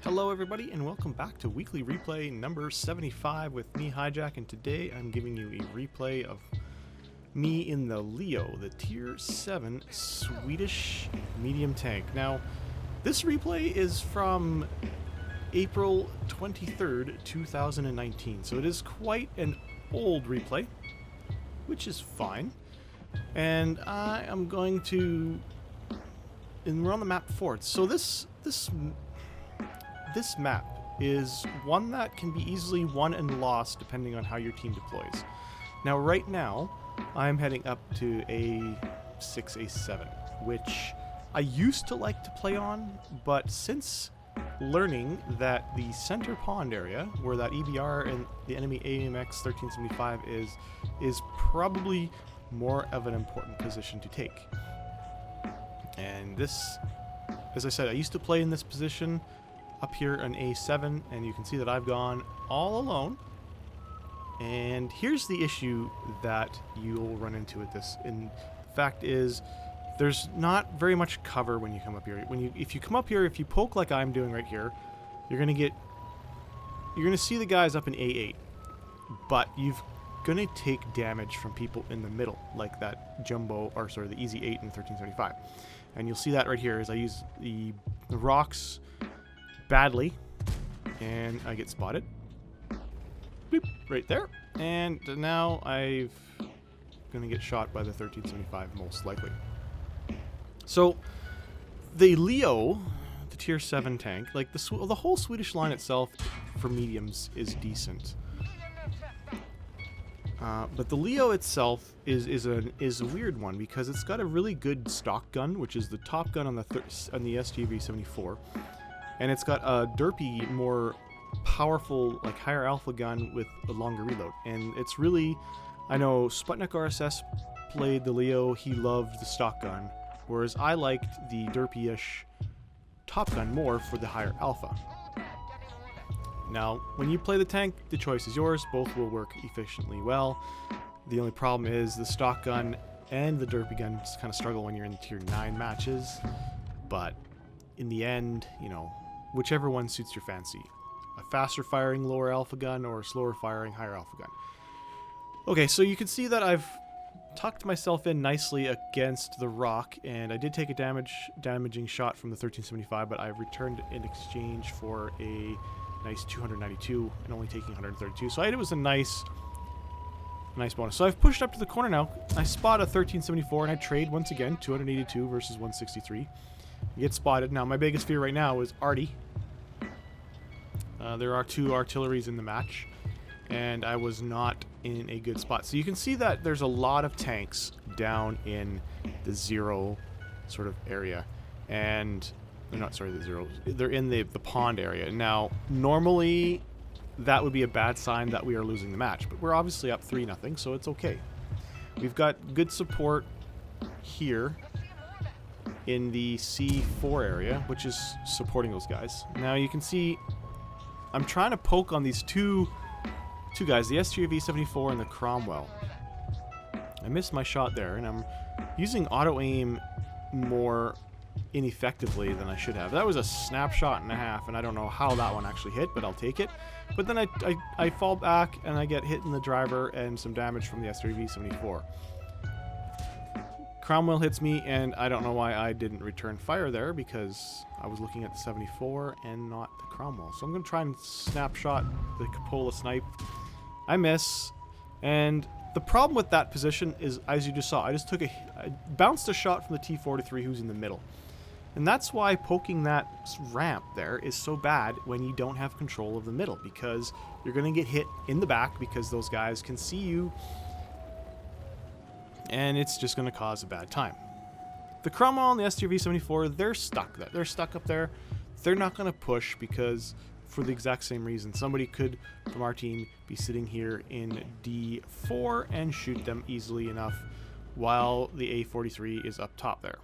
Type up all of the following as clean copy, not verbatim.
Hello everybody and welcome back to weekly replay number 75 with me, Hijack, and today I'm giving you a replay of me in the Leo, the tier 7 Swedish medium tank. Now, this replay is from April 23rd, 2019, so it is quite an old replay, which is fine. And I am going to... and we're on the map Fort. So this map is one that can be easily won and lost depending on how your team deploys. Now, right now, I'm heading up to A6, A7, which I used to like to play on, but since learning that the center pond area, where that EBR and the enemy AMX 1375 is probably more of an important position to take. And this, as I said, I used to play in this position up here on A7, and you can see that I've gone all alone. And here's the issue that you'll run into with this. And the fact is, there's not very much cover when you come up here. If you come up here, if you poke like I'm doing right here, you're gonna see the guys up in A8, but you're gonna take damage from people in the middle, like that jumbo, or sorry, the Easy 8 and 1375. And you'll see that right here as I use the rocks badly, and I get spotted. Boop, right there. And now I'm gonna get shot by the 1375 most likely. So the Leo, the tier 7 tank, like the whole Swedish line itself for mediums is decent. But the Leo itself is a weird one because it's got a really good stock gun, which is the top gun on the STV 74, and it's got a derpy, more powerful, like higher alpha gun with a longer reload. And it's really, I know Sputnik RSS played the Leo, he loved the stock gun, whereas I liked the derpy-ish top gun more for the higher alpha. Now, when you play the tank, the choice is yours. Both will work efficiently well. The only problem is the stock gun and the derpy gun just kind of struggle when you're in the tier 9 matches. But in the end, you know, whichever one suits your fancy. A faster firing lower alpha gun or a slower firing higher alpha gun. Okay, so you can see that I've tucked myself in nicely against the rock, and I did take a damaging shot from the 1375, but I've returned in exchange for a nice 292 and only taking 132. So it was a nice bonus. So I've pushed up to the corner now. I spot a 1374 and I trade once again, 282 versus 163. I get spotted. Now my biggest fear right now is Artie. There are 2 artilleries in the match, and I was not in a good spot. So you can see that there's a lot of tanks down in the 0 sort of area, and they're not, sorry, the 0. They're in the pond area. Now, normally that would be a bad sign that we are losing the match, but we're obviously up 3-0, so it's okay. We've got good support here in the C4 area, which is supporting those guys. Now you can see I'm trying to poke on these two guys, the STV 74 and the Cromwell. I missed my shot there, and I'm using auto aim more ineffectively than I should have. That was a snapshot and a half, and I don't know how that one actually hit, but I'll take it. But then I fall back and I get hit in the driver and some damage from the STV 74. Cromwell hits me, and I don't know why I didn't return fire there, because I was looking at the 74 and not the Cromwell. So I'm going to try and snapshot the Cupola snipe. I miss, and the problem with that position is, as you just saw, I bounced a shot from the T-43 who's in the middle. And that's why poking that ramp there is so bad when you don't have control of the middle, because you're going to get hit in the back because those guys can see you, and it's just going to cause a bad time. The Cromwell and the STV-74, they're stuck. They're stuck up there. They're not going to push because, for the exact same reason, somebody could, from our team, be sitting here in D4 and shoot them easily enough while the A43 is up top there.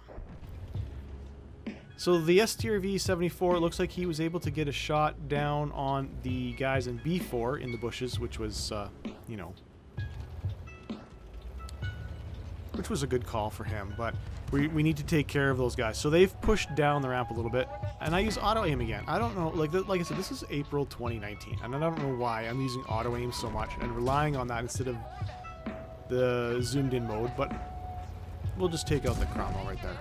So the STRV-74, looks like he was able to get a shot down on the guys in B4 in the bushes, which was, which was a good call for him, but we need to take care of those guys. So they've pushed down the ramp a little bit, and I use auto aim again. I don't know, like I said, this is April 2019, and I don't know why I'm using auto aim so much and relying on that instead of the zoomed in mode, but we'll just take out the Cromwell right there.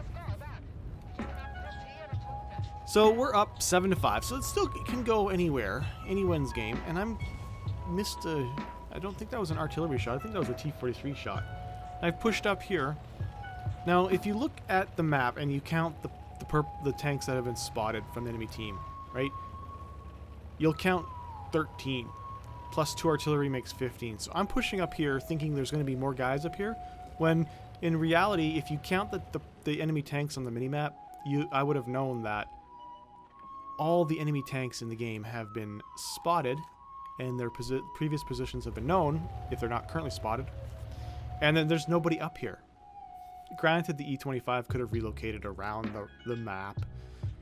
So we're up 7-5, so it still can go anywhere, anyone's game, and I don't think that was an artillery shot, I think that was a T-43 shot. I've pushed up here. Now, if you look at the map and you count the tanks that have been spotted from the enemy team, right, you'll count 13, plus 2 artillery makes 15. So I'm pushing up here thinking there's going to be more guys up here, when in reality, if you count the enemy tanks on the minimap, I would have known that all the enemy tanks in the game have been spotted, and their previous positions have been known, if they're not currently spotted. And then there's nobody up here. Granted, the E-25 could have relocated around the map,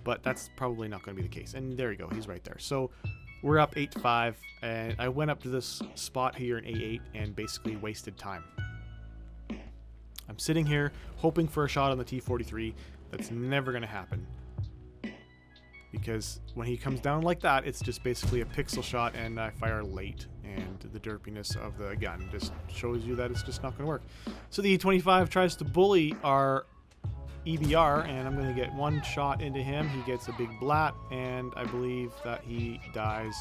but that's probably not going to be the case. And there you go, he's right there. So we're up 8-5, and I went up to this spot here in A8 and basically wasted time. I'm sitting here hoping for a shot on the T-43. That's never going to happen, because when he comes down like that, it's just basically a pixel shot, and I fire late, and the derpiness of the gun just shows you that it's just not going to work. So the E-25 tries to bully our EBR, and I'm going to get one shot into him. He gets a big blat, and I believe that he dies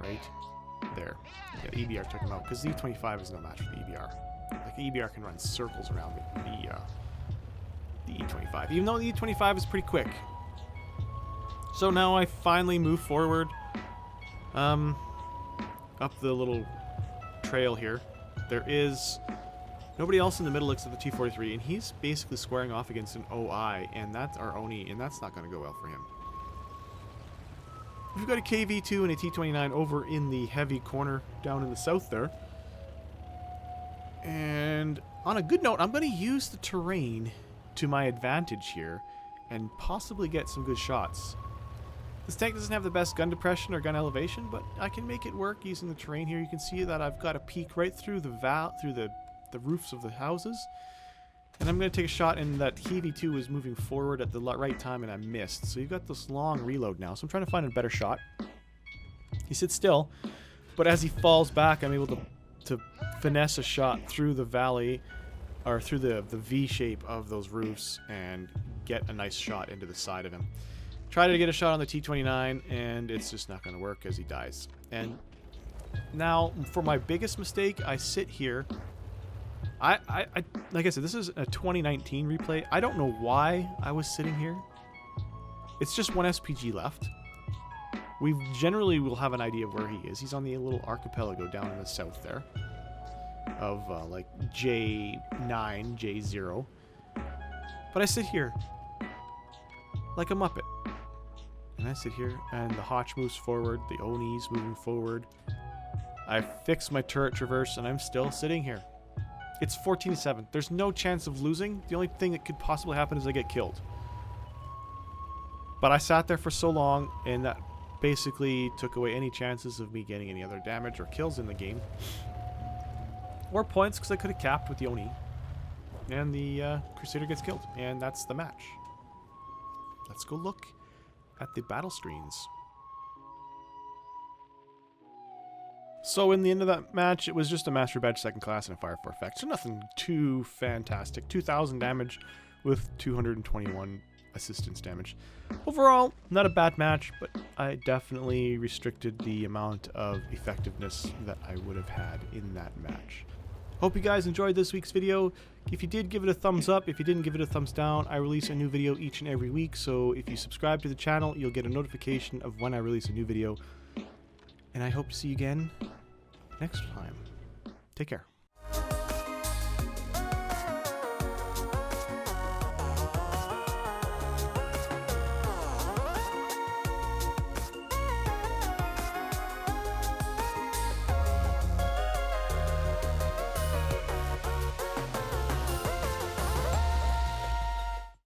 right there. Yeah, the EBR took him out, because the E-25 is no match for the EBR. Like, the EBR can run circles around the E-25, even though the E-25 is pretty quick. So now I finally move forward up the little trail here. There is nobody else in the middle except the T-43, and he's basically squaring off against an OI, and that's our ONI, and that's not going to go well for him. We've got a KV-2 and a T-29 over in the heavy corner down in the south there. And on a good note, I'm going to use the terrain to my advantage here and possibly get some good shots. This tank doesn't have the best gun depression or gun elevation, but I can make it work using the terrain here. You can see that I've got a peek right through the roofs of the houses. And I'm going to take a shot, and that KV-2 was moving forward at the right time, and I missed. So you've got this long reload now, so I'm trying to find a better shot. He sits still, but as he falls back, I'm able to finesse a shot through the valley, or through the V shape of those roofs, and get a nice shot into the side of him. Try to get a shot on the T-29, and it's just not going to work as he dies. And now, for my biggest mistake, I sit here. Like I said, this is a 2019 replay. I don't know why I was sitting here. It's just one SPG left. We generally will have an idea of where he is. He's on the little archipelago down in the south there of like J9, J0. But I sit here like a Muppet. And I sit here, and the Hotch moves forward, the Oni's moving forward. I fix my turret traverse, and I'm still sitting here. It's 14-7. There's no chance of losing. The only thing that could possibly happen is I get killed. But I sat there for so long, and that basically took away any chances of me getting any other damage or kills in the game. Or points, because I could have capped with the Oni. And the Crusader gets killed. And that's the match. Let's go look at the battle screens. So in the end of that match, it was just a Master Badge second class and a Fire for effect. So nothing too fantastic. 2,000 damage with 221 assistance damage. Overall, not a bad match, but I definitely restricted the amount of effectiveness that I would have had in that match. Hope you guys enjoyed this week's video. If you did, give it a thumbs up. If you didn't, give it a thumbs down. I release a new video each and every week, so if you subscribe to the channel, you'll get a notification of when I release a new video. And I hope to see you again next time. Take care.